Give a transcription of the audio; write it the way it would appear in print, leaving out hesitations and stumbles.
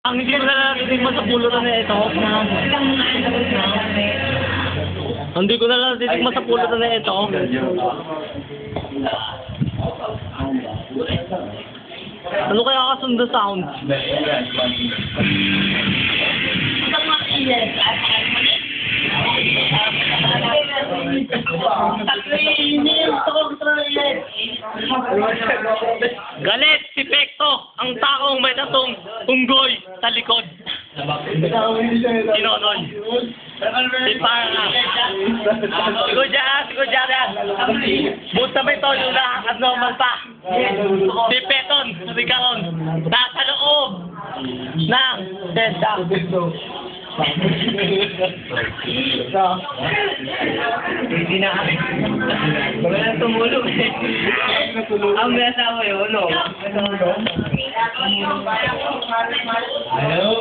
Ang hindi ko nalalating mo sa pulutan na ito. Hindi ko nalalating mo sa pulutan na ito. Ano kaya kasundo sound? Galit si Pekto, ang taong may tatong unggoy sa likod. Sinonol. Si Parang. Sigo dyan. Buta may toyo na abnormal pa. Si Peton, si Karon, nasa loob ng tenda. Hindi na. Baga nang tumulog eh. Ang nasa mo yun, no? Hello?